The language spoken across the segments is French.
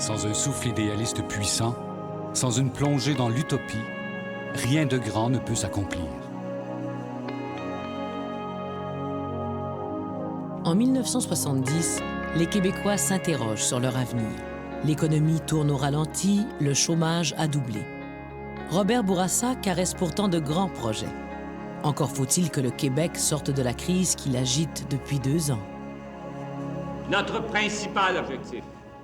Sans un souffle idéaliste puissant, sans une plongée dans l'utopie, rien de grand ne peut s'accomplir. En 1970, les Québécois s'interrogent sur leur avenir. L'économie tourne au ralenti, le chômage a doublé. Robert Bourassa caresse pourtant de grands projets. Encore faut-il que le Québec sorte de la crise qui l'agite depuis 2 ans. Notre principal objectif,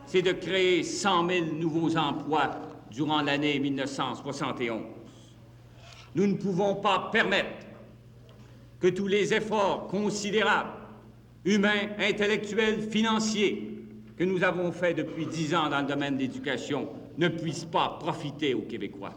c'est de créer 100 000 nouveaux emplois durant l'année 1971. Nous ne pouvons pas permettre que tous les efforts considérables, humains, intellectuels, financiers, que nous avons faits depuis 10 ans dans le domaine de l'éducation ne puissent pas profiter aux Québécois.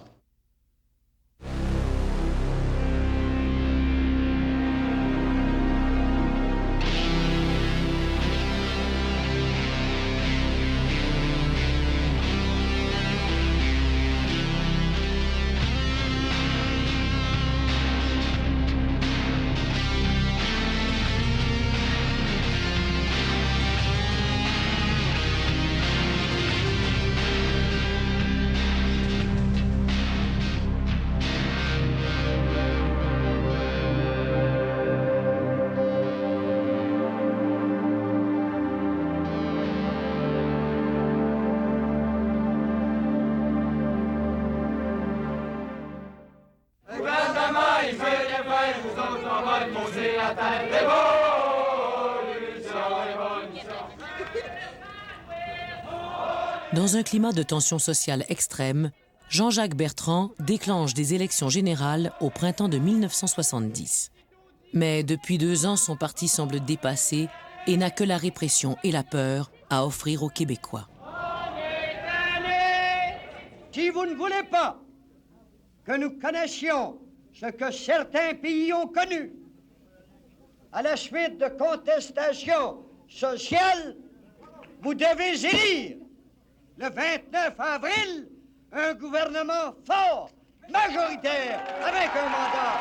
Dans un climat de tension sociale extrême, Jean-Jacques Bertrand déclenche des élections générales au printemps de 1970. Mais depuis 2 ans, son parti semble dépassé et n'a que la répression et la peur à offrir aux Québécois. Si vous ne voulez pas que nous connaissions ce que certains pays ont connu à la suite de contestations sociales, vous devez élire le 29 avril un gouvernement fort, majoritaire, avec un mandat.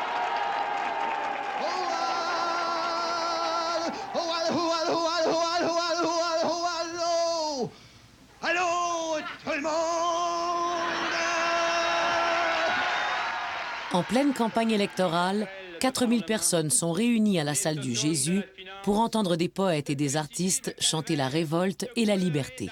Allô, tout le monde! En pleine campagne électorale, 4000 personnes sont réunies à la salle du Jésus pour entendre des poètes et des artistes chanter la révolte et la liberté.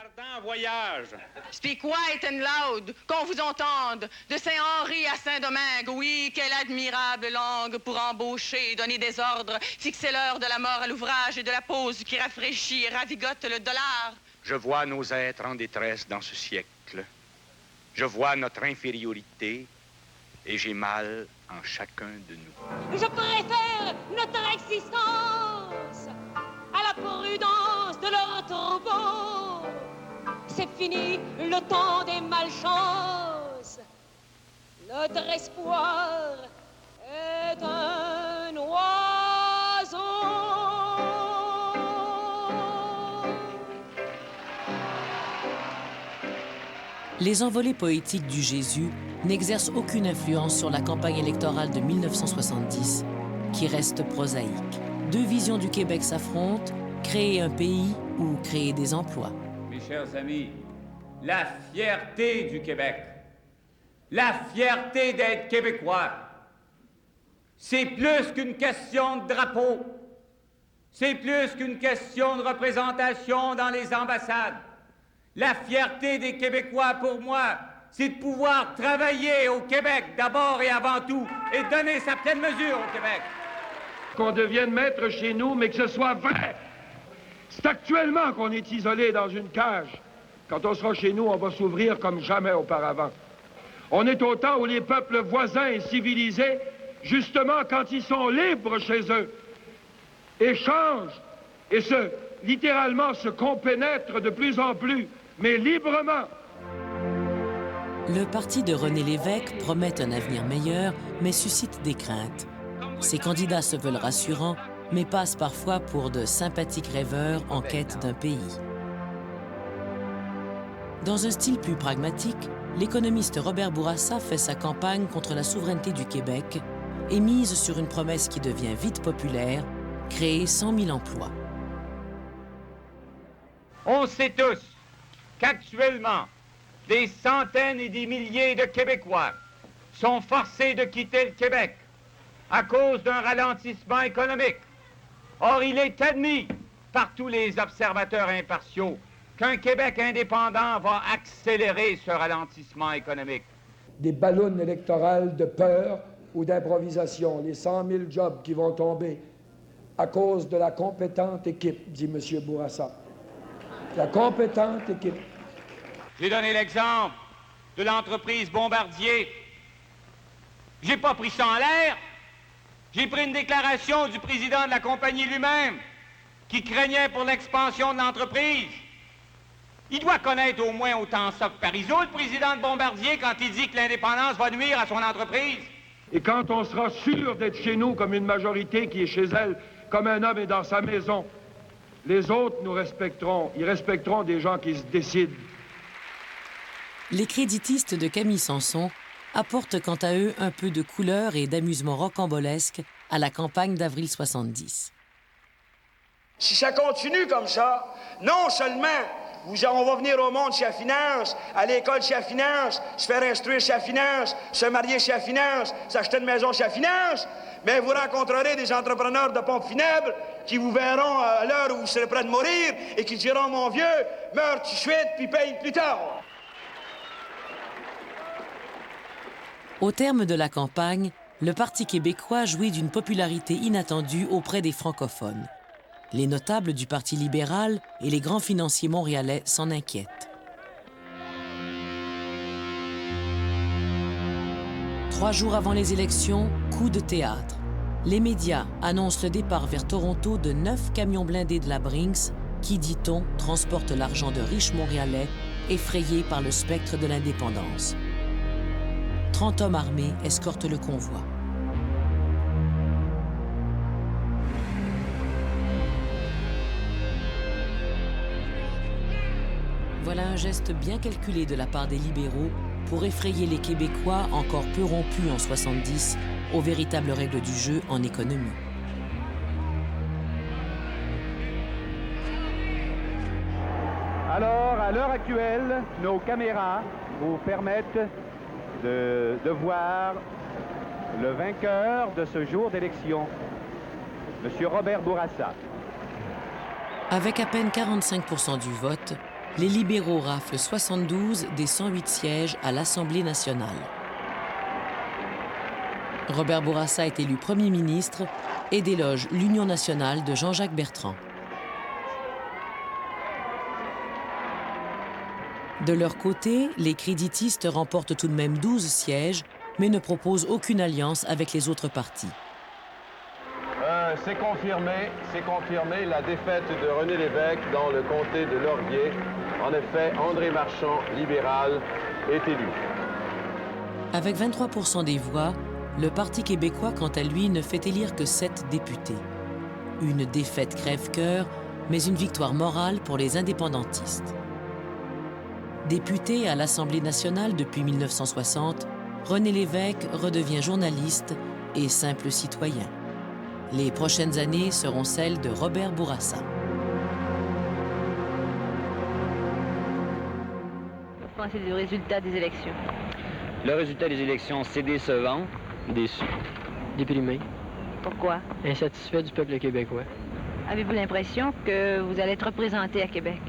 Speak quiet and loud, qu'on vous entende, de Saint-Henri à Saint-Domingue. Oui, quelle admirable langue pour embaucher, donner des ordres, fixer l'heure de la mort à l'ouvrage et de la pause qui rafraîchit et ravigote le dollar. Je vois nos êtres en détresse dans ce siècle. Je vois notre infériorité et j'ai mal en chacun de nous. Je préfère notre existence à la prudence de leur troupeau. C'est fini le temps des malchances. Notre espoir est un oiseau. Les envolées poétiques du Jésus n'exercent aucune influence sur la campagne électorale de 1970, qui reste prosaïque. 2 visions du Québec s'affrontent, créer un pays ou créer des emplois. Mes chers amis, la fierté du Québec, la fierté d'être québécois, c'est plus qu'une question de drapeau, c'est plus qu'une question de représentation dans les ambassades. La fierté des Québécois, pour moi, c'est de pouvoir travailler au Québec d'abord et avant tout et donner sa pleine mesure au Québec. Qu'on devienne maître chez nous, mais que ce soit vrai. C'est actuellement qu'on est isolé dans une cage. Quand on sera chez nous, on va s'ouvrir comme jamais auparavant. On est au temps où les peuples voisins et civilisés, justement quand ils sont libres chez eux, échangent et littéralement se compénètrent de plus en plus, mais librement. Le parti de René Lévesque promet un avenir meilleur, mais suscite des craintes. Ses candidats se veulent rassurants, mais passent parfois pour de sympathiques rêveurs en quête d'un pays. Dans un style plus pragmatique, l'économiste Robert Bourassa fait sa campagne contre la souveraineté du Québec et mise sur une promesse qui devient vite populaire, créer 100 000 emplois. On sait tous qu'actuellement, des centaines et des milliers de Québécois sont forcés de quitter le Québec à cause d'un ralentissement économique. Or, il est admis par tous les observateurs impartiaux qu'un Québec indépendant va accélérer ce ralentissement économique. Des ballons électorales de peur ou d'improvisation, les 100 000 jobs qui vont tomber à cause de la compétente équipe, dit M. Bourassa. La compétente équipe. J'ai donné l'exemple de l'entreprise Bombardier. J'ai pas pris ça en l'air. J'ai pris une déclaration du président de la compagnie lui-même qui craignait pour l'expansion de l'entreprise. Il doit connaître au moins autant ça que Parizeau, le président de Bombardier, quand il dit que l'indépendance va nuire à son entreprise. Et quand on sera sûr d'être chez nous comme une majorité qui est chez elle, comme un homme est dans sa maison, les autres nous respecteront. Ils respecteront des gens qui se décident. Les créditistes de Camille Sanson apportent quant à eux un peu de couleur et d'amusement rocambolesque à la campagne d'avril 70. Si ça continue comme ça, non seulement on va venir au monde chez la finance, à l'école chez la finance, se faire instruire chez la finance, se marier chez la finance, s'acheter une maison chez la finance, mais vous rencontrerez des entrepreneurs de pompes funèbres qui vous verront à l'heure où vous serez près de mourir et qui diront « Mon vieux, meurs tout de suite puis paye plus tard ». Au terme de la campagne, le Parti québécois jouit d'une popularité inattendue auprès des francophones. Les notables du Parti libéral et les grands financiers montréalais s'en inquiètent. 3 jours avant les élections, coup de théâtre. Les médias annoncent le départ vers Toronto de 9 camions blindés de la Brinks qui, dit-on, transportent l'argent de riches Montréalais effrayés par le spectre de l'indépendance. 30 hommes armés escortent le convoi. Voilà un geste bien calculé de la part des libéraux pour effrayer les Québécois encore peu rompus en 70 aux véritables règles du jeu en économie. Alors, à l'heure actuelle, nos caméras vous permettent de voir le vainqueur de ce jour d'élection, M. Robert Bourassa. Avec à peine 45% du vote, les libéraux raflent 72 des 108 sièges à l'Assemblée nationale. Robert Bourassa est élu premier ministre et déloge l'Union nationale de Jean-Jacques Bertrand. De leur côté, les créditistes remportent tout de même 12 sièges, mais ne proposent aucune alliance avec les autres partis. C'est confirmé la défaite de René Lévesque dans le comté de Laurier. En effet, André Marchand, libéral, est élu. Avec 23% des voix, le Parti québécois, quant à lui, ne fait élire que 7 députés. Une défaite crève-cœur, mais une victoire morale pour les indépendantistes. Député à l'Assemblée nationale depuis 1960, René Lévesque redevient journaliste et simple citoyen. Les prochaines années seront celles de Robert Bourassa. Qu'est-ce que vous pensez du résultat des élections? Le résultat des élections, c'est décevant, déçu. Déprimé. Pourquoi? Insatisfait du peuple québécois. Avez-vous l'impression que vous allez être représenté à Québec?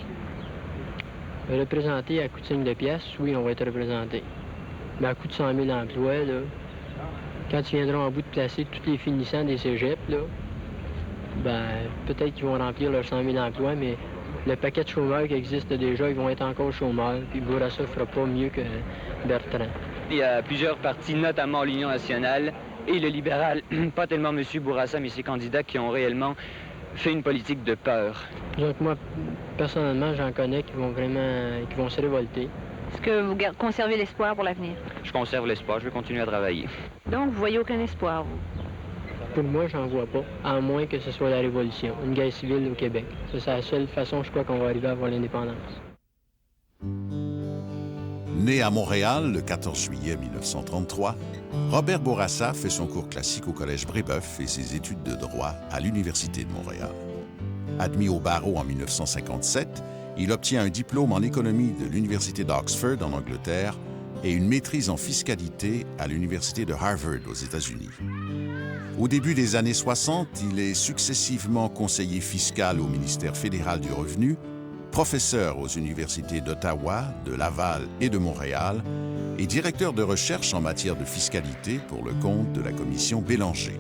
Représenté à coût de 5 de piastres, oui, on va être représenté. Mais à coût de 100 000 emplois, là, quand ils viendront en bout de placer tous les finissants des cégeps, là, ben, peut-être qu'ils vont remplir leurs 100 000 emplois, mais le paquet de chômeurs qui existe déjà, ils vont être encore chômeurs, puis Bourassa ne fera pas mieux que Bertrand. Il y a plusieurs partis, notamment l'Union nationale et le libéral, pas tellement M. Bourassa, mais ses candidats qui ont réellement fait une politique de peur. Donc moi, personnellement, j'en connais qui vont se révolter. Est-ce que vous conservez l'espoir pour l'avenir? Je conserve l'espoir, je vais continuer à travailler. Donc, vous voyez aucun espoir, vous? Pour moi, j'en vois pas, à moins que ce soit la Révolution, une guerre civile au Québec. C'est la seule façon, je crois, qu'on va arriver à avoir l'indépendance. Né à Montréal le 14 juillet 1933, Robert Bourassa fait son cours classique au Collège Brébeuf et ses études de droit à l'Université de Montréal. Admis au barreau en 1957, Il obtient un diplôme en économie de l'Université d'Oxford en Angleterre et une maîtrise en fiscalité à l'Université de Harvard aux États-Unis. Au début des années 60, il est successivement conseiller fiscal au ministère fédéral du Revenu, professeur aux universités d'Ottawa, de Laval et de Montréal et directeur de recherche en matière de fiscalité pour le compte de la commission Bélanger.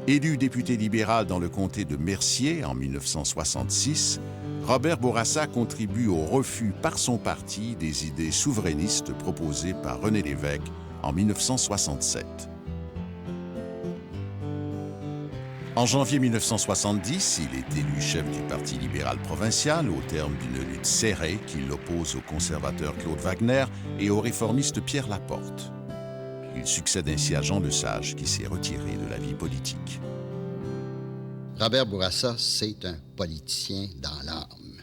Élu député libéral dans le comté de Mercier en 1966, Robert Bourassa contribue au refus par son parti des idées souverainistes proposées par René Lévesque en 1967. En janvier 1970, il est élu chef du Parti libéral provincial au terme d'une lutte serrée qui l'oppose au conservateur Claude Wagner et au réformiste Pierre Laporte. Il succède ainsi à Jean Lesage qui s'est retiré de la vie politique. Robert Bourassa, c'est un politicien dans l'âme.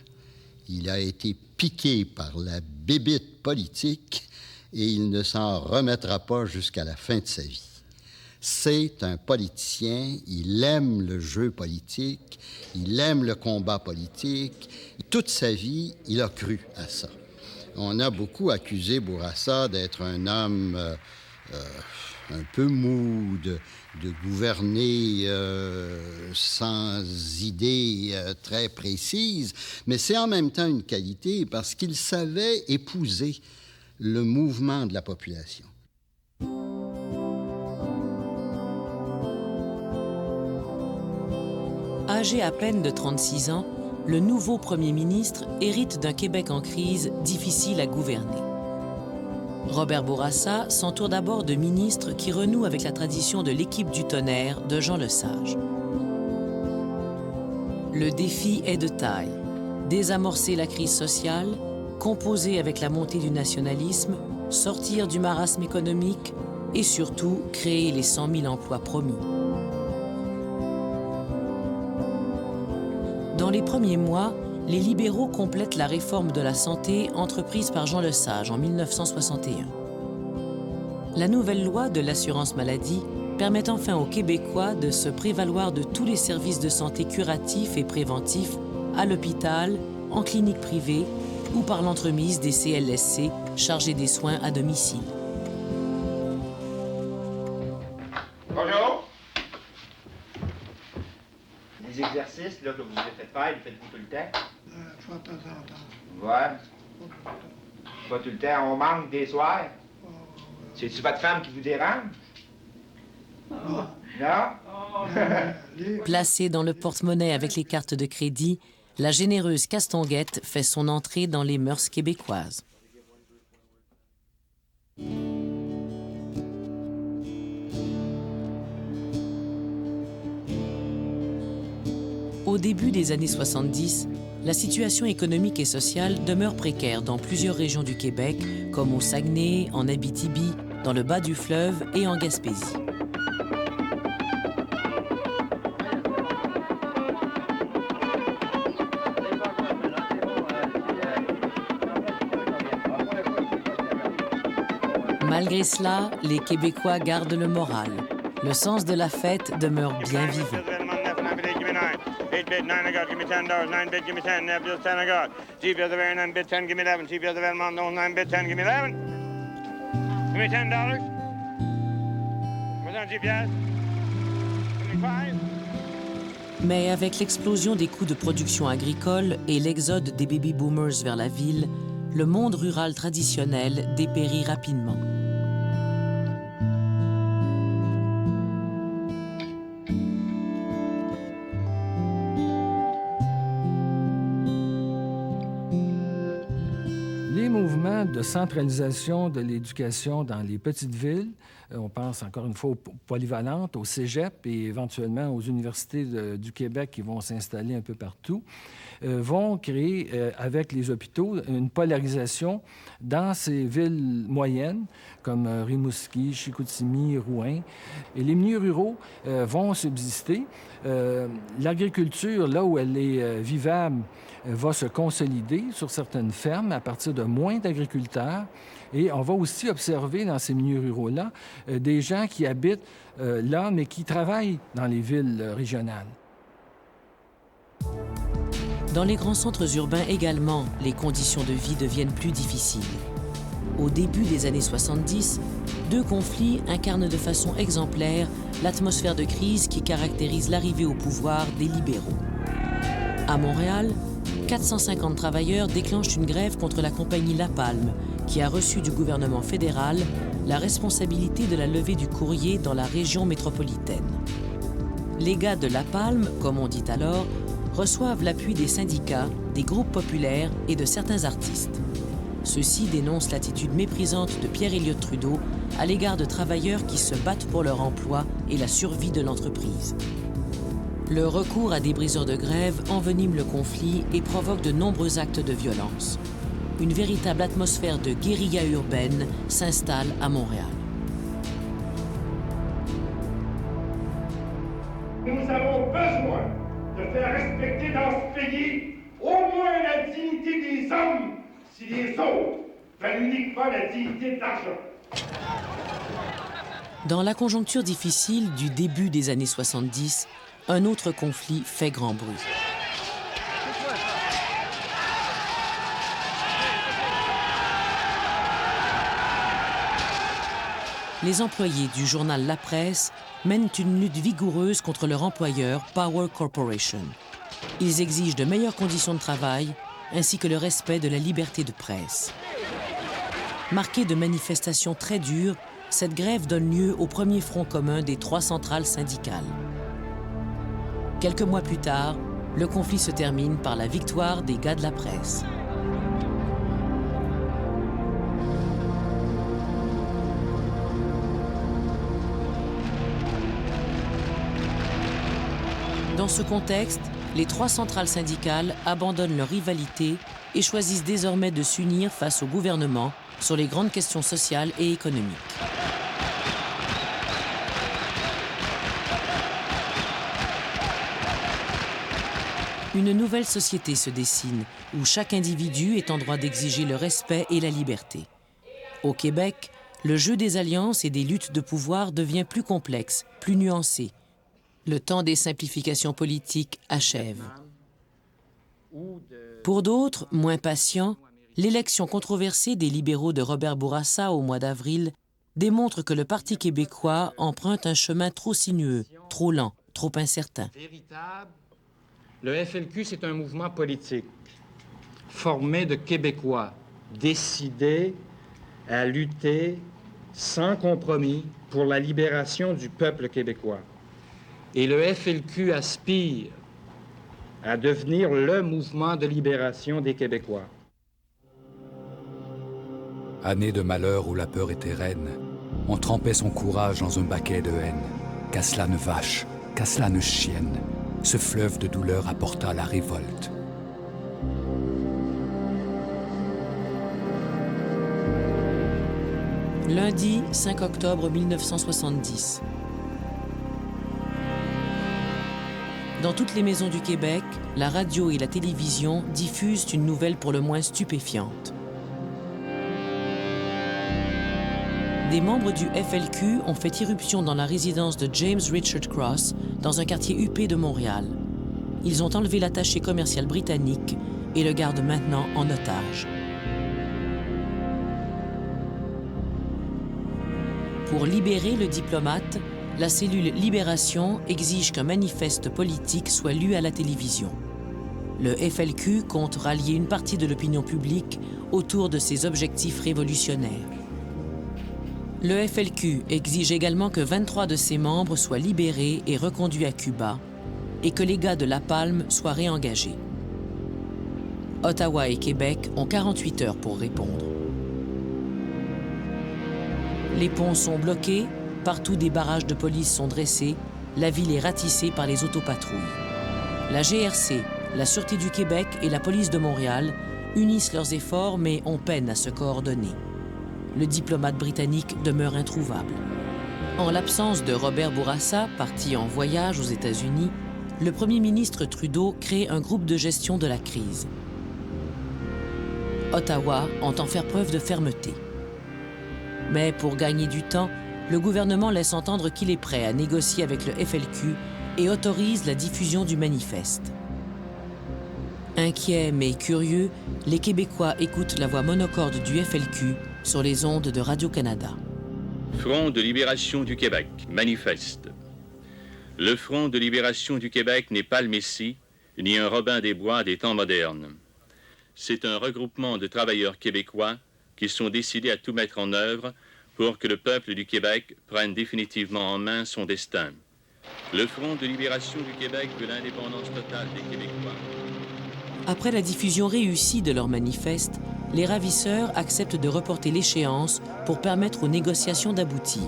Il a été piqué par la bébite politique et il ne s'en remettra pas jusqu'à la fin de sa vie. C'est un politicien, il aime le jeu politique, il aime le combat politique. Toute sa vie, il a cru à ça. On a beaucoup accusé Bourassa d'être un homme un peu mou, de gouverner sans idées très précises, mais c'est en même temps une qualité parce qu'il savait épouser le mouvement de la population. Âgé à peine de 36 ans, le nouveau premier ministre hérite d'un Québec en crise difficile à gouverner. Robert Bourassa s'entoure d'abord de ministres qui renouent avec la tradition de l'équipe du tonnerre de Jean Lesage. Le défi est de taille. Désamorcer la crise sociale, composer avec la montée du nationalisme, sortir du marasme économique et surtout créer les 100 000 emplois promis. Dans les premiers mois, les libéraux complètent la réforme de la santé entreprise par Jean Lesage en 1961. La nouvelle loi de l'assurance maladie permet enfin aux Québécois de se prévaloir de tous les services de santé curatifs et préventifs à l'hôpital, en clinique privée ou par l'entremise des CLSC chargés des soins à domicile. Bonjour! Les exercices là, que vous avez fait faire, les faites-vous tout le temps? Je vais de temps en temps. Ouais. Pas tout le temps. On manque des soirs? C'est-tu votre femme qui vous dérange? Non. Non? Placée dans le porte-monnaie avec les cartes de crédit, la généreuse Castonguette fait son entrée dans les mœurs québécoises. Au début des années 70, la situation économique et sociale demeure précaire dans plusieurs régions du Québec, comme au Saguenay, en Abitibi, dans le bas du fleuve et en Gaspésie. Malgré cela, les Québécois gardent le moral. Le sens de la fête demeure bien vivant. 8 bid, 9 I got, give me $10, 9 bid, give me 10, 9 bills, 10 I got. G bills of air, 9 bid, 10, give me 11, G bills of Elmont, no, 9 bid, 10, give me 11. Give me $10. What's on GPS? Give me 5. Mais avec l'explosion des coûts de production agricole et l'exode des baby-boomers vers la ville, le monde rural traditionnel dépérit rapidement. Les mouvements de centralisation de l'éducation dans les petites villes, on pense encore une fois aux polyvalentes, aux cégeps et éventuellement aux universités du Québec qui vont s'installer un peu partout, vont créer avec les hôpitaux une polarisation dans ces villes moyennes comme Rimouski, Chicoutimi, Rouyn. Et les milieux ruraux vont subsister. L'agriculture, là où elle est vivable, va se consolider sur certaines fermes à partir de moins d'agriculteurs. Et on va aussi observer dans ces milieux ruraux-là des gens qui habitent là, mais qui travaillent dans les villes régionales. Dans les grands centres urbains également, les conditions de vie deviennent plus difficiles. Au début des années 70, 2 conflits incarnent de façon exemplaire l'atmosphère de crise qui caractérise l'arrivée au pouvoir des libéraux. À Montréal, 450 travailleurs déclenchent une grève contre la compagnie La Palme, qui a reçu du gouvernement fédéral la responsabilité de la levée du courrier dans la région métropolitaine. Les gars de La Palme, comme on dit alors, reçoivent l'appui des syndicats, des groupes populaires et de certains artistes. Ceux-ci dénoncent l'attitude méprisante de Pierre Elliott Trudeau à l'égard de travailleurs qui se battent pour leur emploi et la survie de l'entreprise. Le recours à des briseurs de grève envenime le conflit et provoque de nombreux actes de violence. Une véritable atmosphère de guérilla urbaine s'installe à Montréal. Nous avons besoin de faire respecter dans ce pays au moins la dignité des hommes, si les autres veulent uniquement la dignité de l'argent. Dans la conjoncture difficile du début des années 70, un autre conflit fait grand bruit. Les employés du journal La Presse mènent une lutte vigoureuse contre leur employeur, Power Corporation. Ils exigent de meilleures conditions de travail ainsi que le respect de la liberté de presse. Marquée de manifestations très dures, cette grève donne lieu au premier front commun des 3 centrales syndicales. Quelques mois plus tard, le conflit se termine par la victoire des gars de la presse. Dans ce contexte, les 3 centrales syndicales abandonnent leur rivalité et choisissent désormais de s'unir face au gouvernement sur les grandes questions sociales et économiques. Une nouvelle société se dessine où chaque individu est en droit d'exiger le respect et la liberté. Au Québec, le jeu des alliances et des luttes de pouvoir devient plus complexe, plus nuancé. Le temps des simplifications politiques achève. Pour d'autres, moins patients, l'élection controversée des libéraux de Robert Bourassa au mois d'avril démontre que le Parti québécois emprunte un chemin trop sinueux, trop lent, trop incertain. Le FLQ, c'est un mouvement politique formé de Québécois décidés à lutter sans compromis pour la libération du peuple québécois. Et le FLQ aspire à devenir le mouvement de libération des Québécois. Année de malheur où la peur était reine, on trempait son courage dans un baquet de haine. Qu'à cela ne vache, qu'à cela ne chienne, ce fleuve de douleur apporta la révolte. Lundi 5 octobre 1970. Dans toutes les maisons du Québec, la radio et la télévision diffusent une nouvelle pour le moins stupéfiante. Des membres du FLQ ont fait irruption dans la résidence de James Richard Cross, dans un quartier huppé de Montréal. Ils ont enlevé l'attaché commercial britannique et le gardent maintenant en otage. Pour libérer le diplomate, la cellule Libération exige qu'un manifeste politique soit lu à la télévision. Le FLQ compte rallier une partie de l'opinion publique autour de ses objectifs révolutionnaires. Le FLQ exige également que 23 de ses membres soient libérés et reconduits à Cuba et que les gars de La Palme soient réengagés. Ottawa et Québec ont 48 heures pour répondre. Les ponts sont bloqués, partout des barrages de police sont dressés, la ville est ratissée par les autopatrouilles. La GRC, la Sûreté du Québec et la police de Montréal unissent leurs efforts mais ont peine à se coordonner. Le diplomate britannique demeure introuvable. En l'absence de Robert Bourassa, parti en voyage aux États-Unis, le premier ministre Trudeau crée un groupe de gestion de la crise. Ottawa entend faire preuve de fermeté. Mais pour gagner du temps, le gouvernement laisse entendre qu'il est prêt à négocier avec le FLQ et autorise la diffusion du manifeste. Inquiets mais curieux, les Québécois écoutent la voix monocorde du FLQ sur les ondes de Radio-Canada. Front de libération du Québec, manifeste. Le Front de libération du Québec n'est pas le Messie, ni un Robin des Bois des temps modernes. C'est un regroupement de travailleurs québécois qui sont décidés à tout mettre en œuvre pour que le peuple du Québec prenne définitivement en main son destin. Le Front de libération du Québec veut l'indépendance totale des Québécois. Après la diffusion réussie de leur manifeste, les ravisseurs acceptent de reporter l'échéance pour permettre aux négociations d'aboutir.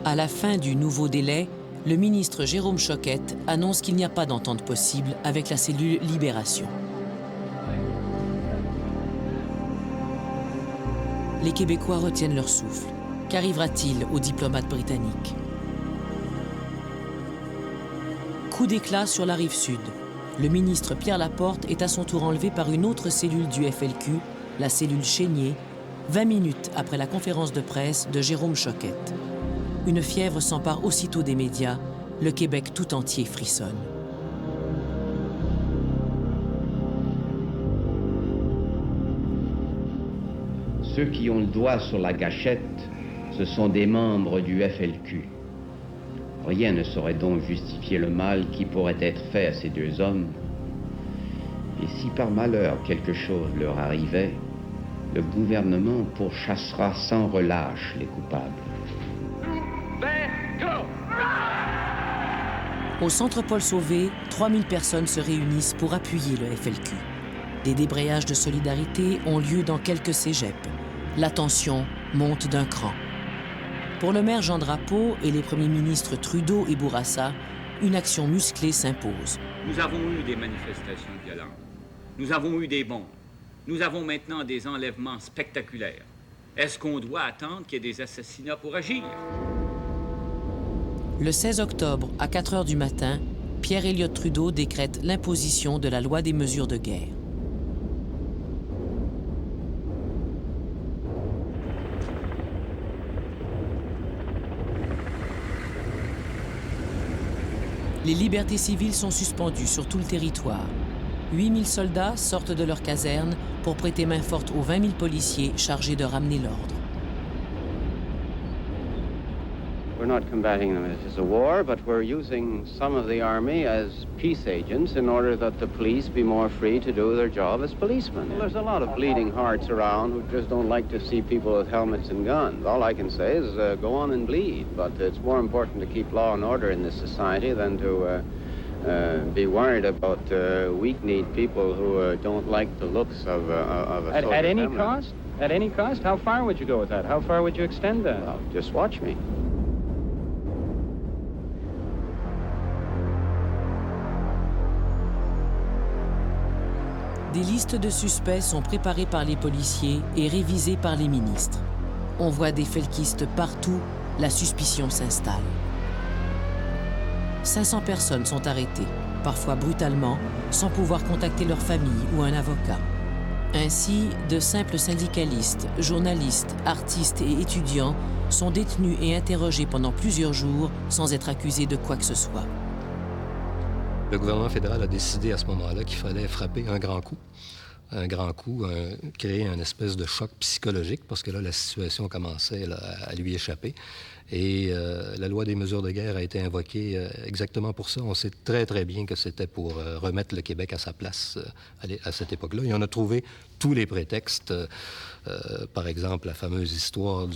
À la fin du nouveau délai, le ministre Jérôme Choquette annonce qu'il n'y a pas d'entente possible avec la cellule Libération. Les Québécois retiennent leur souffle. Qu'arrivera-t-il aux diplomates britanniques? Coup d'éclat sur la rive sud. Le ministre Pierre Laporte est à son tour enlevé par une autre cellule du FLQ, la cellule Chénier, 20 minutes après la conférence de presse de Jérôme Choquette. Une fièvre s'empare aussitôt des médias. Le Québec tout entier frissonne. Ceux qui ont le doigt sur la gâchette, ce sont des membres du FLQ. Rien ne saurait donc justifier le mal qui pourrait être fait à ces deux hommes. Et si par malheur quelque chose leur arrivait, le gouvernement pourchassera sans relâche les coupables. Au centre Paul Sauvé, 3000 personnes se réunissent pour appuyer le FLQ. Des débrayages de solidarité ont lieu dans quelques cégeps. La tension monte d'un cran. Pour le maire Jean Drapeau et les premiers ministres Trudeau et Bourassa, une action musclée s'impose. Nous avons eu des manifestations violentes. Nous avons eu des bombes. Nous avons maintenant des enlèvements spectaculaires. Est-ce qu'on doit attendre qu'il y ait des assassinats pour agir? Le 16 octobre, à 4 heures du matin, Pierre Elliott Trudeau décrète l'imposition de la loi des mesures de guerre. Les libertés civiles sont suspendues sur tout le territoire. 8000 soldats sortent de leurs casernes pour prêter main forte aux 20 000 policiers chargés de ramener l'ordre. We're not combating them as a war, but we're using some of the army as peace agents in order that the police be more free to do their job as policemen. Well, there's a lot of bleeding hearts around who just don't like to see people with helmets and guns. All I can say is go on and bleed, but it's more important to keep law and order in this society than to be worried about weak-kneed people who don't like the looks of a soldier. At any cost? At any cost? How far would you go with that? How far would you extend that? Well, just watch me. Des listes de suspects sont préparées par les policiers et révisées par les ministres. On voit des felkistes partout, la suspicion s'installe. 500 personnes sont arrêtées, parfois brutalement, sans pouvoir contacter leur famille ou un avocat. Ainsi, de simples syndicalistes, journalistes, artistes et étudiants sont détenus et interrogés pendant plusieurs jours sans être accusés de quoi que ce soit. Le gouvernement fédéral a décidé à ce moment-là qu'il fallait frapper un grand coup, créer un espèce de choc psychologique, parce que là, la situation commençait à lui échapper. Et la loi des mesures de guerre a été invoquée exactement pour ça. On sait très, très bien que c'était pour remettre le Québec à sa place à cette époque-là. Et on a trouvé tous les prétextes. Par exemple, la fameuse histoire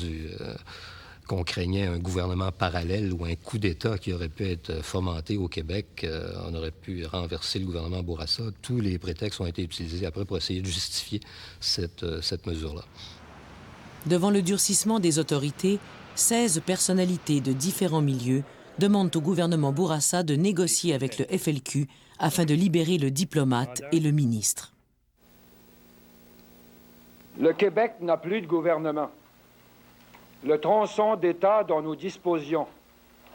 qu'on craignait un gouvernement parallèle ou un coup d'État qui aurait pu être fomenté au Québec. On aurait pu renverser le gouvernement Bourassa. Tous les prétextes ont été utilisés après pour essayer de justifier cette mesure-là. Devant le durcissement des autorités, 16 personnalités de différents milieux demandent au gouvernement Bourassa de négocier avec le FLQ afin de libérer le diplomate et le ministre. Le Québec n'a plus de gouvernement. Le tronçon d'État dont nous disposions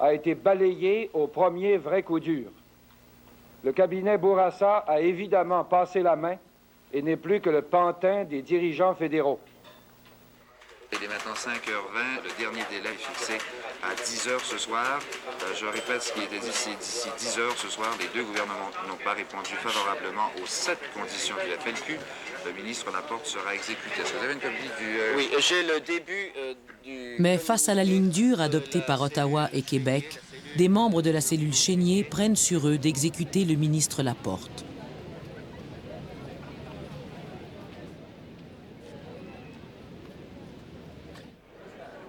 a été balayé au premier vrai coup dur. Le cabinet Bourassa a évidemment passé la main et n'est plus que le pantin des dirigeants fédéraux. Il est maintenant 5h20, le dernier délai est fixé à 10h ce soir. Je répète ce qui était dit, c'est d'ici 10h ce soir, les deux gouvernements n'ont pas répondu favorablement aux 7 conditions du FLQ. Le ministre Laporte sera exécuté. Est-ce que vous avez une copie du... Oui, j'ai le début du... Mais face à la ligne dure adoptée par Ottawa et Québec, des membres de la cellule Chénier prennent sur eux d'exécuter le ministre Laporte.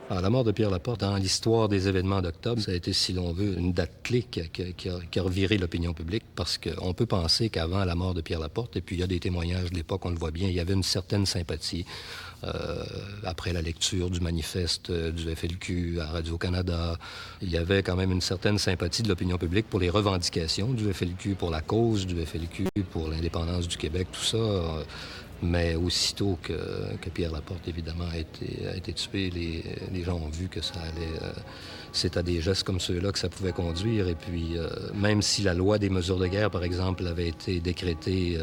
Alors, la mort de Pierre Laporte, dans l'histoire des événements d'octobre, ça a été, si l'on veut, une date clé qui a reviré l'opinion publique, parce qu'on peut penser qu'avant la mort de Pierre Laporte, et puis il y a des témoignages de l'époque, on le voit bien, il y avait une certaine sympathie. Après la lecture du manifeste du FLQ à Radio-Canada, il y avait quand même une certaine sympathie de l'opinion publique pour les revendications du FLQ, pour la cause du FLQ, pour l'indépendance du Québec, tout ça. Mais aussitôt que Pierre Laporte, évidemment, a été tué, les gens ont vu que ça allait... c'est à des gestes comme ceux-là que ça pouvait conduire. Et puis, même si la loi des mesures de guerre, par exemple, avait été décrétée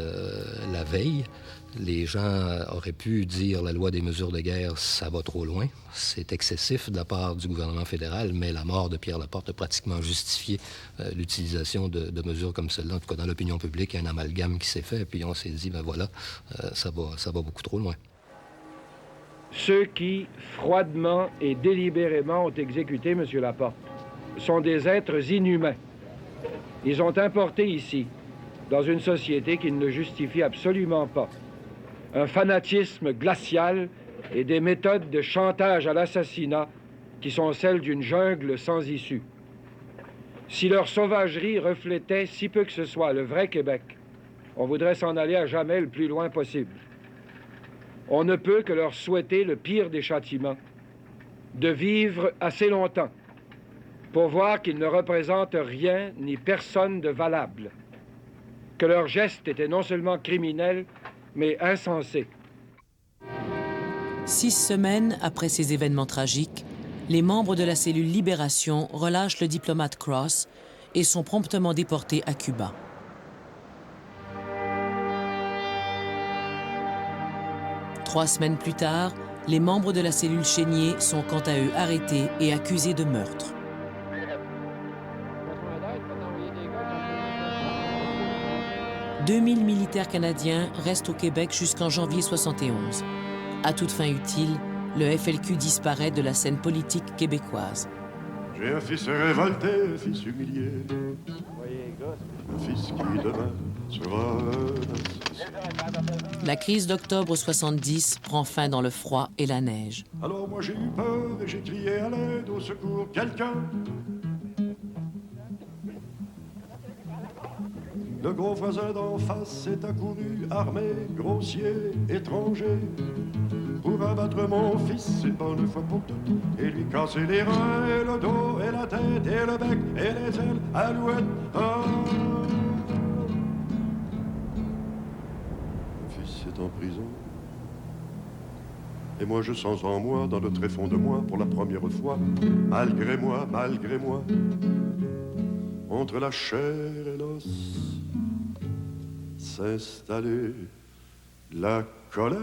la veille, les gens auraient pu dire la loi des mesures de guerre, ça va trop loin. C'est excessif de la part du gouvernement fédéral, mais la mort de Pierre Laporte a pratiquement justifié l'utilisation de mesures comme celle-là. En tout cas, dans l'opinion publique, il y a un amalgame qui s'est fait, puis on s'est dit, ben voilà, ça va beaucoup trop loin. Ceux qui, froidement et délibérément, ont exécuté M. Laporte sont des êtres inhumains. Ils ont importé ici, dans une société qui ne le justifie absolument pas, un fanatisme glacial et des méthodes de chantage à l'assassinat qui sont celles d'une jungle sans issue. Si leur sauvagerie reflétait si peu que ce soit le vrai Québec, on voudrait s'en aller à jamais le plus loin possible. On ne peut que leur souhaiter le pire des châtiments, de vivre assez longtemps pour voir qu'ils ne représentent rien ni personne de valable, que leurs gestes étaient non seulement criminels, mais insensés. 6 semaines après ces événements tragiques, les membres de la cellule Libération relâchent le diplomate Cross et sont promptement déportés à Cuba. Trois semaines plus tard, les membres de la cellule Chénier sont quant à eux arrêtés et accusés de meurtre. « 2000 militaires canadiens restent au Québec jusqu'en janvier 71. À toute fin utile, le FLQ disparaît de la scène politique québécoise. J'ai un fils révolté, un fils humilié, un fils qui demain sera... La crise d'octobre 70 prend fin dans le froid et la neige. Alors moi j'ai eu peur et j'ai crié à l'aide, au secours, quelqu'un. Le gros voisin d'en face est accouru, armé, grossier, étranger, pour abattre mon fils une bonne fois pour toutes, et lui casser les reins, et le dos, et la tête, et le bec, et les ailes, alouette. Oh. Mon fils est en prison, et moi je sens en moi, dans le tréfonds de moi, pour la première fois, malgré moi, entre la chair et l'os, s'installer la colère.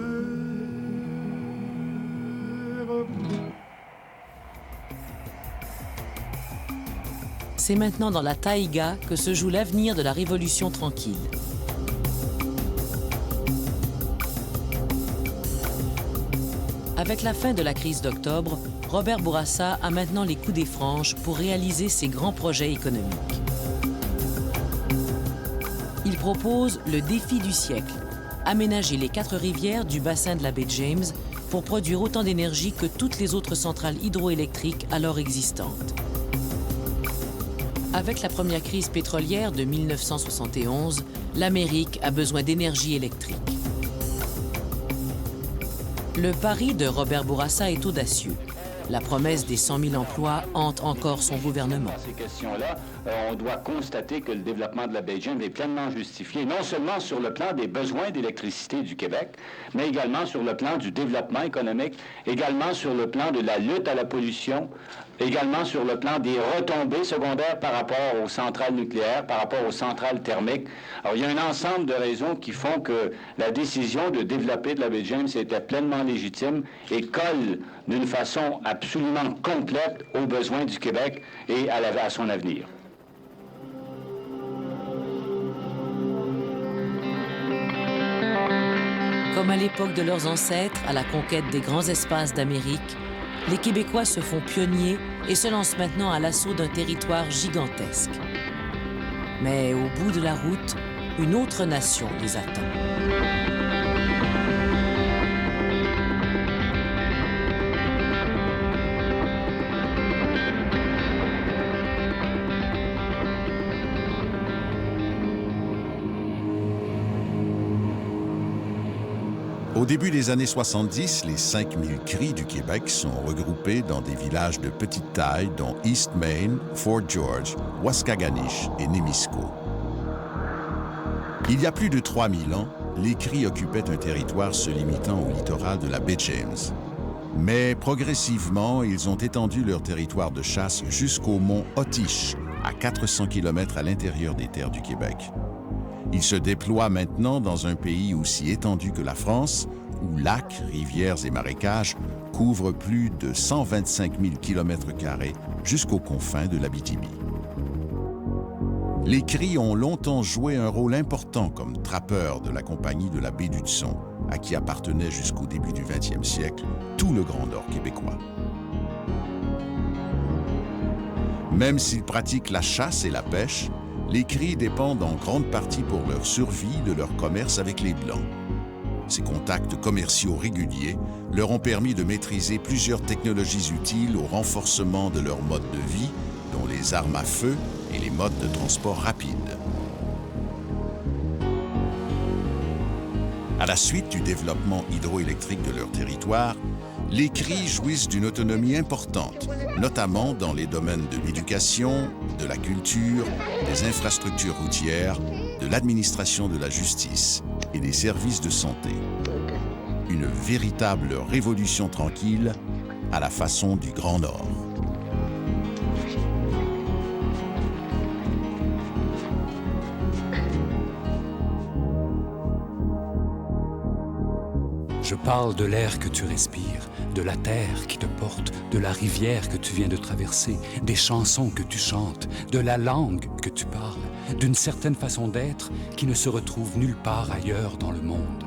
C'est maintenant dans la taïga que se joue l'avenir de la Révolution tranquille. Avec la fin de la crise d'octobre, Robert Bourassa a maintenant les coups des franges pour réaliser ses grands projets économiques. Il propose le défi du siècle, aménager les 4 rivières du bassin de la baie James pour produire autant d'énergie que toutes les autres centrales hydroélectriques alors existantes. Avec la première crise pétrolière de 1971, l'Amérique a besoin d'énergie électrique. Le pari de Robert Bourassa est audacieux. La promesse des 100 000 emplois hante encore son gouvernement. Ces questions-là, on doit constater que le développement de la baie James est pleinement justifié, non seulement sur le plan des besoins d'électricité du Québec, mais également sur le plan du développement économique, également sur le plan de la lutte à la pollution, également sur le plan des retombées secondaires par rapport aux centrales nucléaires, par rapport aux centrales thermiques. Alors, il y a un ensemble de raisons qui font que la décision de développer de la baie James était pleinement légitime et colle d'une façon absolument complète aux besoins du Québec et à son avenir. Comme à l'époque de leurs ancêtres, à la conquête des grands espaces d'Amérique, les Québécois se font pionniers et se lancent maintenant à l'assaut d'un territoire gigantesque. Mais au bout de la route, une autre nation les attend. Au début des années 70, les 5000 cris du Québec sont regroupés dans des villages de petite taille, dont East Main, Fort George, Waskaganish et Nemisco. Il y a plus de 3000 ans, les cris occupaient un territoire se limitant au littoral de la baie James. Mais progressivement, ils ont étendu leur territoire de chasse jusqu'au mont Otiche, à 400 km à l'intérieur des terres du Québec. Ils se déploient maintenant dans un pays aussi étendu que la France, où lacs, rivières et marécages couvrent plus de 125 000 km² jusqu'aux confins de l'Abitibi. Les cris ont longtemps joué un rôle important comme trappeurs de la compagnie de la baie d'Hudson, à qui appartenait jusqu'au début du 20e siècle tout le Grand Nord québécois. Même s'ils pratiquent la chasse et la pêche, les cris dépendent en grande partie pour leur survie de leur commerce avec les Blancs. Ces contacts commerciaux réguliers leur ont permis de maîtriser plusieurs technologies utiles au renforcement de leur mode de vie, dont les armes à feu et les modes de transport rapides. À la suite du développement hydroélectrique de leur territoire, les cris jouissent d'une autonomie importante, notamment dans les domaines de l'éducation, de la culture, des infrastructures routières, de l'administration de la justice et des services de santé. Une véritable révolution tranquille à la façon du Grand Nord. Je parle de l'air que tu respires, de la terre qui te porte, de la rivière que tu viens de traverser, des chansons que tu chantes, de la langue que tu parles, d'une certaine façon d'être qui ne se retrouve nulle part ailleurs dans le monde.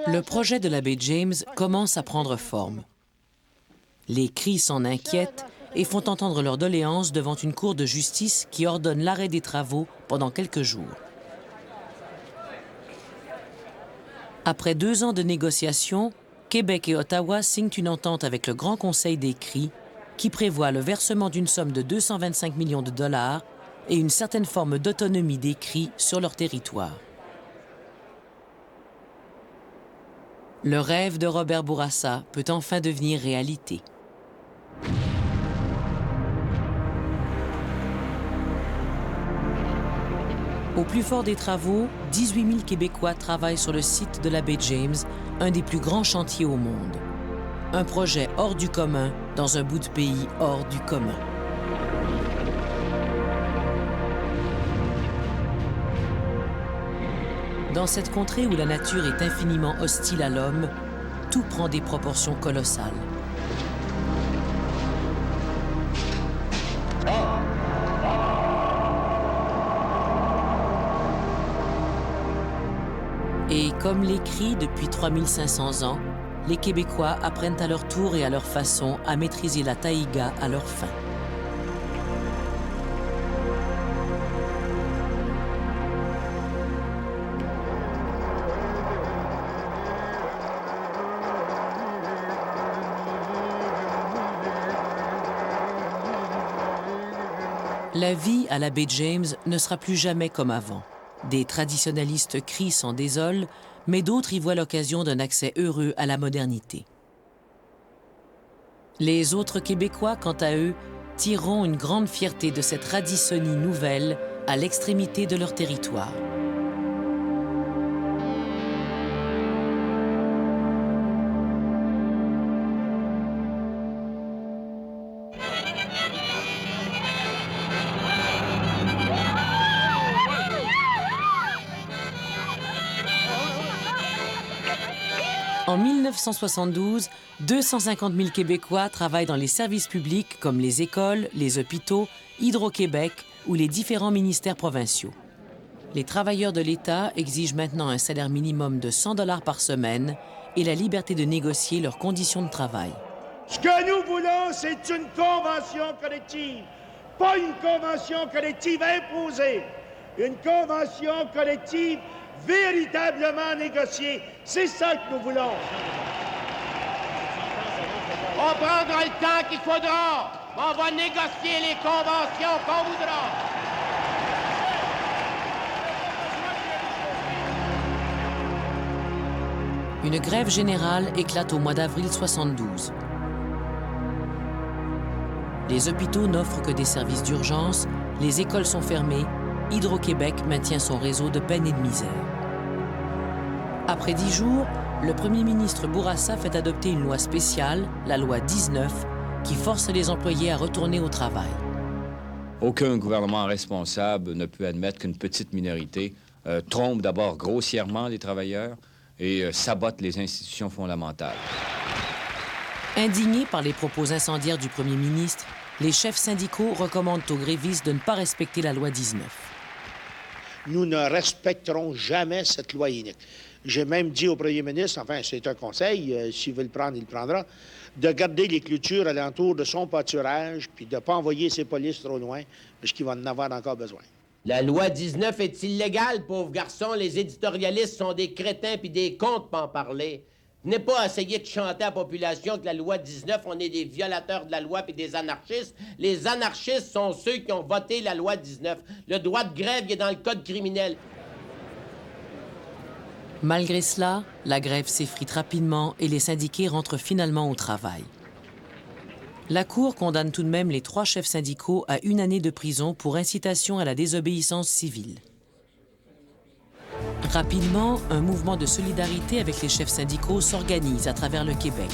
Le projet de la baie James commence à prendre forme. Les cris s'en inquiètent et font entendre leurs doléances devant une cour de justice qui ordonne l'arrêt des travaux pendant quelques jours. Après 2 ans de négociations, Québec et Ottawa signent une entente avec le Grand Conseil des cris qui prévoit le versement d'une somme de 225 millions de dollars et une certaine forme d'autonomie des cris sur leur territoire. Le rêve de Robert Bourassa peut enfin devenir réalité. Au plus fort des travaux, 18 000 Québécois travaillent sur le site de la baie James, un des plus grands chantiers au monde. Un projet hors du commun dans un bout de pays hors du commun. Dans cette contrée où la nature est infiniment hostile à l'homme, tout prend des proportions colossales. Et comme les cris depuis 3500 ans, les Québécois apprennent à leur tour et à leur façon à maîtriser la taïga à leur fin. La vie à la baie James ne sera plus jamais comme avant. Des traditionalistes crient s'en désolent, mais d'autres y voient l'occasion d'un accès heureux à la modernité. Les autres Québécois, quant à eux, tireront une grande fierté de cette Radissonie nouvelle à l'extrémité de leur territoire. En 1972, 250 000 Québécois travaillent dans les services publics comme les écoles, les hôpitaux, Hydro-Québec ou les différents ministères provinciaux. Les travailleurs de l'État exigent maintenant un salaire minimum de 100 $ par semaine et la liberté de négocier leurs conditions de travail. Ce que nous voulons, c'est une convention collective, pas une convention collective imposée, une convention collective véritablement négociée. C'est ça que nous voulons. On prendra le temps qu'il faudra. On va négocier les conventions qu'on voudra. Une grève générale éclate au mois d'avril 72. Les hôpitaux n'offrent que des services d'urgence, les écoles sont fermées, Hydro-Québec maintient son réseau de peine et de misère. Après 10 jours, le premier ministre Bourassa fait adopter une loi spéciale, la loi 19, qui force les employés à retourner au travail. Aucun gouvernement responsable ne peut admettre qu'une petite minorité trompe d'abord grossièrement les travailleurs et sabote les institutions fondamentales. Indignés par les propos incendiaires du premier ministre, les chefs syndicaux recommandent aux grévistes de ne pas respecter la loi 19. Nous ne respecterons jamais cette loi unique. J'ai même dit au premier ministre, enfin c'est un conseil, s'il veut le prendre, il le prendra, de garder les clôtures alentour de son pâturage, puis de ne pas envoyer ses polices trop loin, parce qu'il va en avoir encore besoin. La loi 19 est illégale, pauvre garçon. Les éditorialistes sont des crétins puis des contes pour en parler. Venez pas essayer de chanter à la population que la loi 19, on est des violateurs de la loi puis des anarchistes. Les anarchistes sont ceux qui ont voté la loi 19. Le droit de grève il est dans le code criminel. Malgré cela, la grève s'effrite rapidement et les syndiqués rentrent finalement au travail. La Cour condamne tout de même les 3 chefs syndicaux à 1 année de prison pour incitation à la désobéissance civile. Rapidement, un mouvement de solidarité avec les chefs syndicaux s'organise à travers le Québec.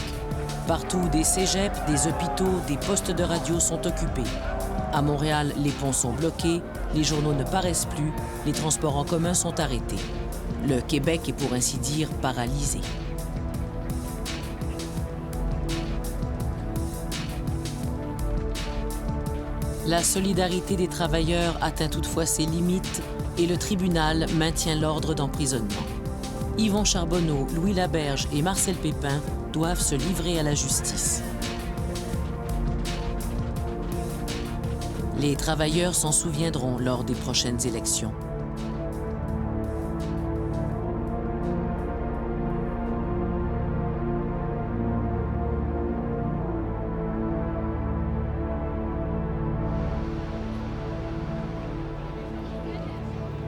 Partout, des cégeps, des hôpitaux, des postes de radio sont occupés. À Montréal, les ponts sont bloqués, les journaux ne paraissent plus, les transports en commun sont arrêtés. Le Québec est pour ainsi dire paralysé. La solidarité des travailleurs atteint toutefois ses limites et le tribunal maintient l'ordre d'emprisonnement. Yvon Charbonneau, Louis Laberge et Marcel Pépin doivent se livrer à la justice. Les travailleurs s'en souviendront lors des prochaines élections.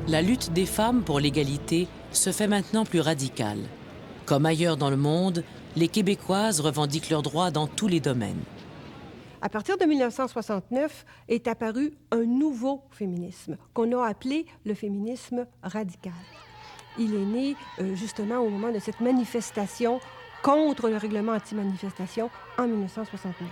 La lutte des femmes pour l'égalité se fait maintenant plus radicale. Comme ailleurs dans le monde, les Québécoises revendiquent leurs droits dans tous les domaines. À partir de 1969 est apparu un nouveau féminisme qu'on a appelé le féminisme radical. Il est né justement au moment de cette manifestation contre le règlement anti-manifestation en 1969.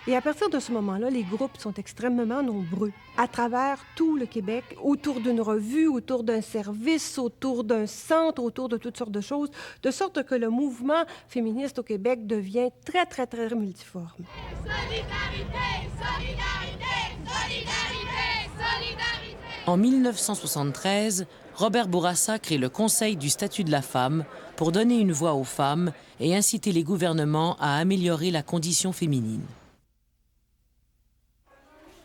Et à partir de ce moment-là, les groupes sont extrêmement nombreux à travers tout le Québec, autour d'une revue, autour d'un service, autour d'un centre, autour de toutes sortes de choses, de sorte que le mouvement féministe au Québec devient très, très, très multiforme. Solidarité, solidarité, solidarité, solidarité. En 1973, Robert Bourassa crée le Conseil du statut de la femme pour donner une voix aux femmes et inciter les gouvernements à améliorer la condition féminine.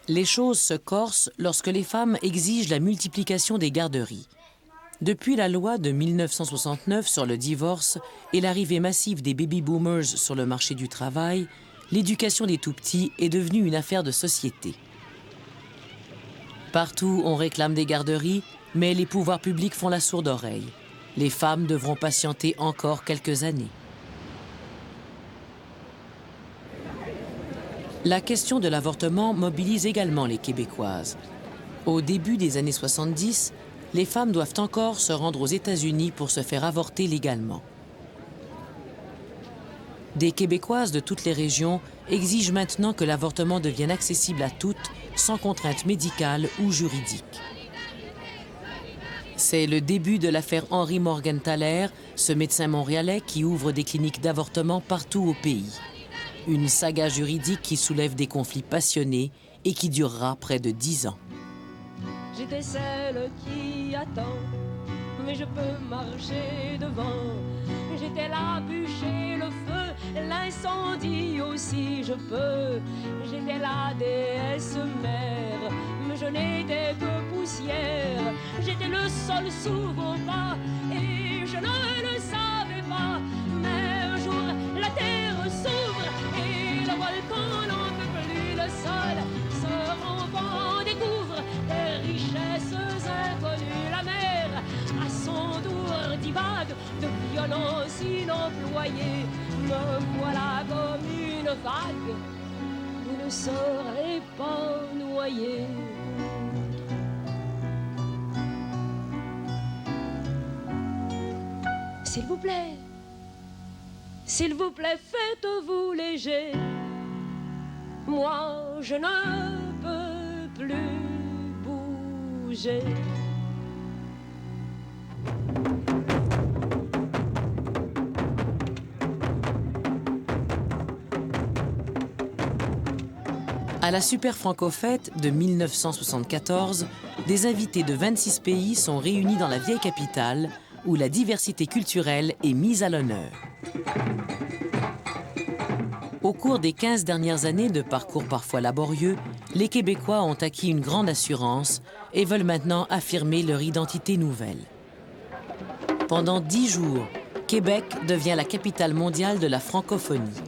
Les choses se corsent lorsque les femmes exigent la multiplication des garderies. Depuis la loi de 1969 sur le divorce et l'arrivée massive des baby-boomers sur le marché du travail, l'éducation des tout-petits est devenue une affaire de société. Partout, on réclame des garderies, mais les pouvoirs publics font la sourde oreille. Les femmes devront patienter encore quelques années. La question de l'avortement mobilise également les Québécoises. Au début des années 70, les femmes doivent encore se rendre aux États-Unis pour se faire avorter légalement. Des Québécoises de toutes les régions exigent maintenant que l'avortement devienne accessible à toutes, sans contrainte médicale ou juridique. C'est le début de l'affaire Henri Morgenthaler, ce médecin montréalais qui ouvre des cliniques d'avortement partout au pays. Une saga juridique qui soulève des conflits passionnés et qui durera près de 10 ans. J'étais celle qui attend, mais je peux marcher devant. J'étais la bûcher, le feu, l'incendie aussi je peux. J'étais la déesse mère, mais je n'étais que poussière. J'étais le sol sous vos pas et je ne le savais pas. Mais un jour la terre s'ouvre et le volcan n'en peut plus. Le sol se renfend, découvre des richesses inconnues. La mer à son tour divague de violence inemployée. Me voilà comme une vague, vous ne serez pas noyé. S'il vous plaît, faites-vous léger. Moi, je ne peux plus bouger. À la Super Franco-Fête de 1974, des invités de 26 pays sont réunis dans la vieille capitale où la diversité culturelle est mise à l'honneur. Au cours des 15 dernières années de parcours parfois laborieux, les Québécois ont acquis une grande assurance et veulent maintenant affirmer leur identité nouvelle. Pendant 10 jours, Québec devient la capitale mondiale de la francophonie.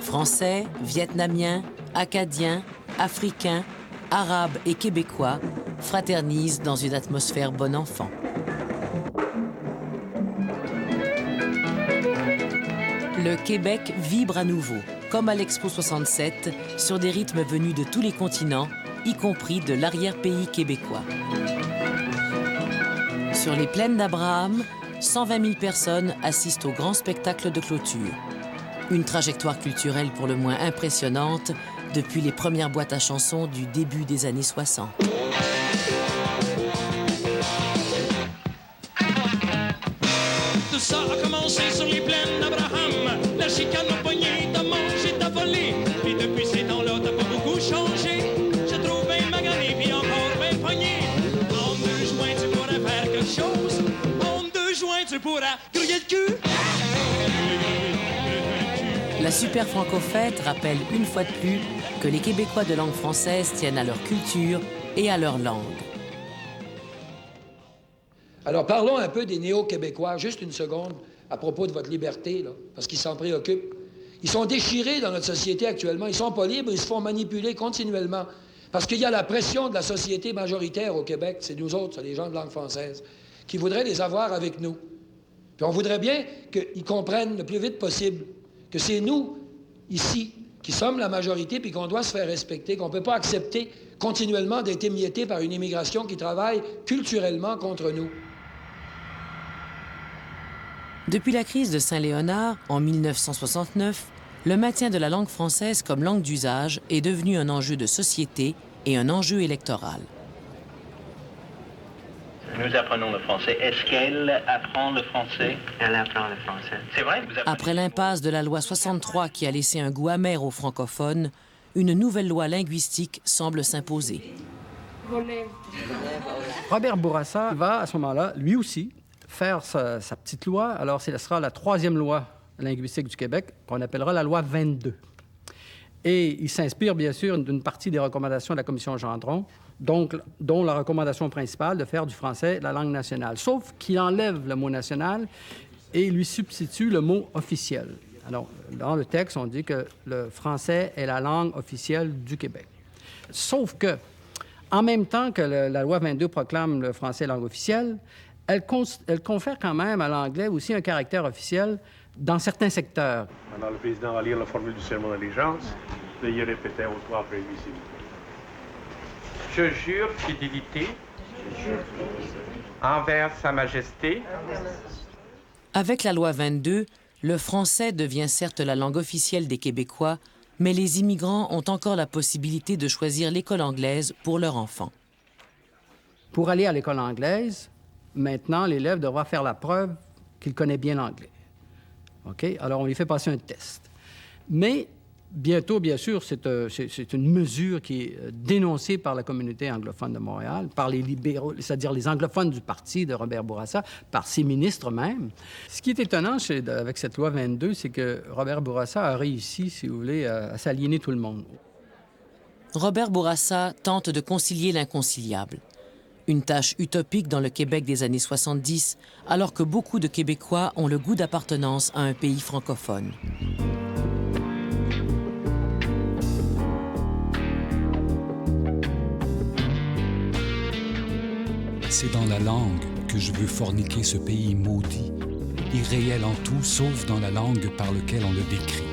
Français, Vietnamiens, Acadiens, Africains, Arabes et Québécois fraternisent dans une atmosphère bon enfant. Le Québec vibre à nouveau, comme à l'Expo 67, sur des rythmes venus de tous les continents, y compris de l'arrière-pays québécois. Sur les plaines d'Abraham, 120 000 personnes assistent au grand spectacle de clôture. Une trajectoire culturelle pour le moins impressionnante depuis les premières boîtes à chansons du début des années 60. Tout ça a commencé sur les plaines d'Abraham. La chicane m'a pogné, t'as mangé, t'as volé. Puis depuis ces temps-là, t'as pas beaucoup changé. Je trouve bien magané, puis encore bien pogné. En 2 joints, tu pourrais faire quelque chose. En 2 joints, tu pourras griller le cul. La Super Franco-Fête rappelle une fois de plus que les Québécois de langue française tiennent à leur culture et à leur langue. Alors, parlons un peu des néo-québécois, juste une seconde, à propos de votre liberté, là, parce qu'ils s'en préoccupent. Ils sont déchirés dans notre société actuellement. Ils sont pas libres, ils se font manipuler continuellement. Parce qu'il y a la pression de la société majoritaire au Québec, c'est nous autres, c'est les gens de langue française, qui voudraient les avoir avec nous. Puis on voudrait bien qu'ils comprennent le plus vite possible que c'est nous, ici, qui sommes la majorité, puis qu'on doit se faire respecter, qu'on ne peut pas accepter continuellement d'être émietté par une immigration qui travaille culturellement contre nous. Depuis la crise de Saint-Léonard, en 1969, le maintien de la langue française comme langue d'usage est devenu un enjeu de société et un enjeu électoral. Nous apprenons le français. Est-ce qu'elle apprend le français? Elle apprend le français. C'est vrai? Après l'impasse de la loi 63 qui a laissé un goût amer aux francophones, une nouvelle loi linguistique semble s'imposer. Robert Bourassa va, à ce moment-là, lui aussi, faire sa petite loi. Alors, ce sera la 3e loi linguistique du Québec, qu'on appellera la loi 22. Et il s'inspire, bien sûr, d'une partie des recommandations de la Commission Gendron, dont la recommandation principale de faire du français la langue nationale. Sauf qu'il enlève le mot « national » et lui substitue le mot « officiel ». Alors, dans le texte, on dit que le français est la langue officielle du Québec. Sauf que, en même temps que la loi 22 proclame le français langue officielle, elle confère quand même à l'anglais aussi un caractère officiel dans certains secteurs. Alors, le président va lire la formule du serment d'allégeance. Veuillez répéter à haute voix après lui, s'il vous plaît. Je jure fidélité envers Sa Majesté. Avec la loi 22, le français devient certes la langue officielle des Québécois, mais les immigrants ont encore la possibilité de choisir l'école anglaise pour leur enfant. Pour aller à l'école anglaise, maintenant, l'élève devra faire la preuve qu'il connaît bien l'anglais. OK? Alors, on lui fait passer un test. Mais bientôt, bien sûr, c'est une mesure qui est dénoncée par la communauté anglophone de Montréal, par les libéraux, c'est-à-dire les anglophones du parti de Robert Bourassa, par ses ministres même. Ce qui est étonnant avec cette loi 22, c'est que Robert Bourassa a réussi, si vous voulez, à s'aliéner tout le monde. Robert Bourassa tente de concilier l'inconciliable. Une tâche utopique dans le Québec des années 70, alors que beaucoup de Québécois ont le goût d'appartenance à un pays francophone. C'est dans la langue que je veux forniquer ce pays maudit, irréel en tout, sauf dans la langue par laquelle on le décrit.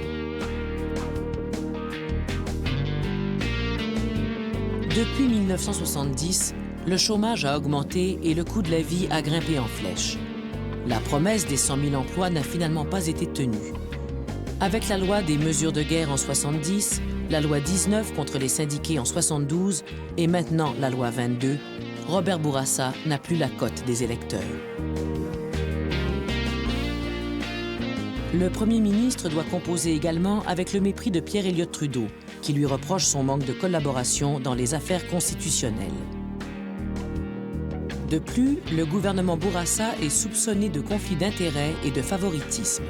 Depuis 1970, le chômage a augmenté et le coût de la vie a grimpé en flèche. La promesse des 100 000 emplois n'a finalement pas été tenue. Avec la loi des mesures de guerre en 70, la loi 19 contre les syndiqués en 72 et maintenant la loi 22, Robert Bourassa n'a plus la cote des électeurs. Le premier ministre doit composer également avec le mépris de Pierre Elliott Trudeau, qui lui reproche son manque de collaboration dans les affaires constitutionnelles. De plus, le gouvernement Bourassa est soupçonné de conflits d'intérêts et de favoritisme.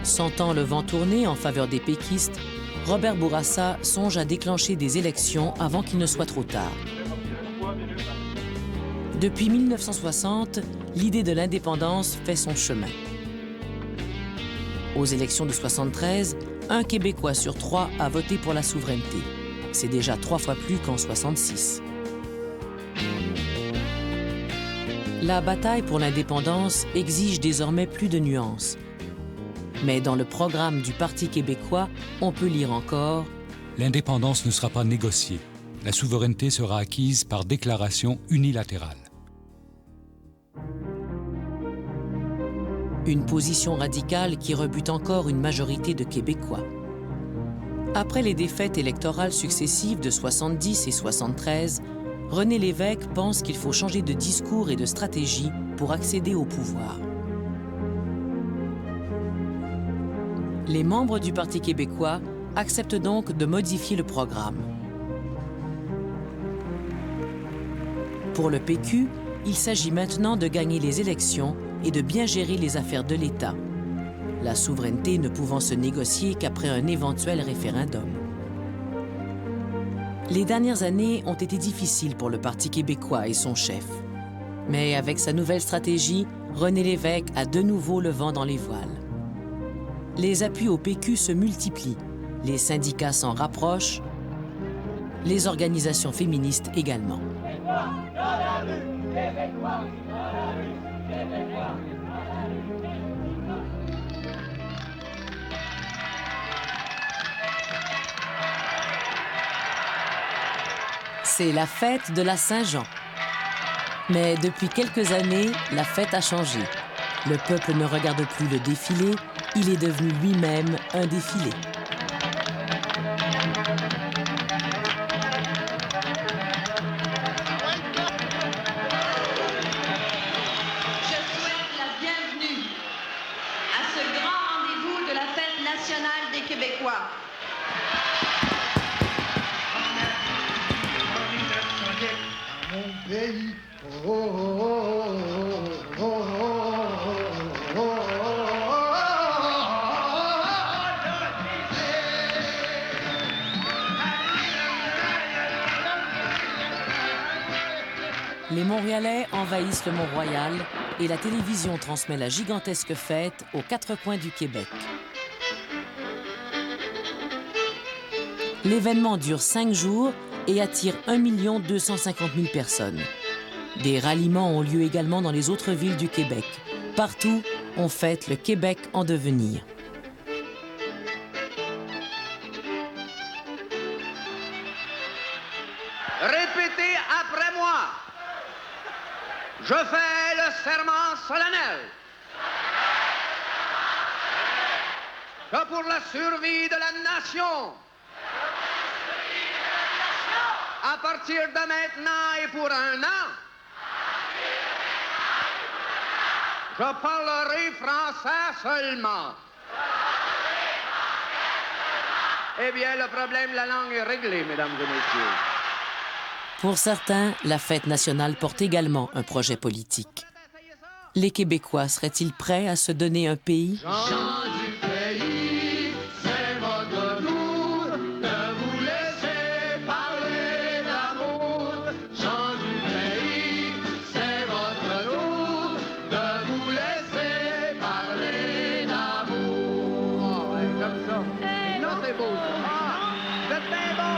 Sentant le vent tourner en faveur des péquistes, Robert Bourassa songe à déclencher des élections avant qu'il ne soit trop tard. Depuis 1960, l'idée de l'indépendance fait son chemin. Aux élections de 73, un Québécois sur 3 a voté pour la souveraineté. C'est déjà 3 fois plus qu'en 66. La bataille pour l'indépendance exige désormais plus de nuances. Mais dans le programme du Parti québécois, on peut lire encore « L'indépendance ne sera pas négociée. La souveraineté sera acquise par déclaration unilatérale. » Une position radicale qui rebute encore une majorité de Québécois. Après les défaites électorales successives de 70 et 73, René Lévesque pense qu'il faut changer de discours et de stratégie pour accéder au pouvoir. Les membres du Parti québécois acceptent donc de modifier le programme. Pour le PQ, il s'agit maintenant de gagner les élections et de bien gérer les affaires de l'État, la souveraineté ne pouvant se négocier qu'après un éventuel référendum. Les dernières années ont été difficiles pour le Parti québécois et son chef. Mais avec sa nouvelle stratégie, René Lévesque a de nouveau le vent dans les voiles. Les appuis au PQ se multiplient, les syndicats s'en rapprochent, les organisations féministes également. C'est la fête de la Saint-Jean. Mais depuis quelques années, la fête a changé. Le peuple ne regarde plus le défilé, il est devenu lui-même un défilé. Je souhaite la bienvenue à ce grand rendez-vous de la fête nationale des Québécois. Mon pays, oh, oh, oh, oh, oh, oh, Les Montréalais envahissent le Mont-Royal et la télévision transmet la gigantesque fête aux quatre coins du Québec. L'événement dure 5 jours et attire 1 250 000 personnes. Des ralliements ont lieu également dans les autres villes du Québec. Partout, on fête le Québec en devenir. Répétez après moi. Je fais le serment solennel que pour la survie de la nation, à partir de maintenant et pour un an, je parlerai français seulement. Eh bien, le problème de la langue est réglé, mesdames et messieurs. Pour certains, la fête nationale porte également un projet politique. Les Québécois seraient-ils prêts à se donner un pays? Gens du pays, c'est votre tour de vous laisser parler d'amour. Gens du pays, c'est votre tour de vous laisser parler d'amour. Ah ouais, comme ça. Ça, c'est beau, ça. Ah, c'est bien bon.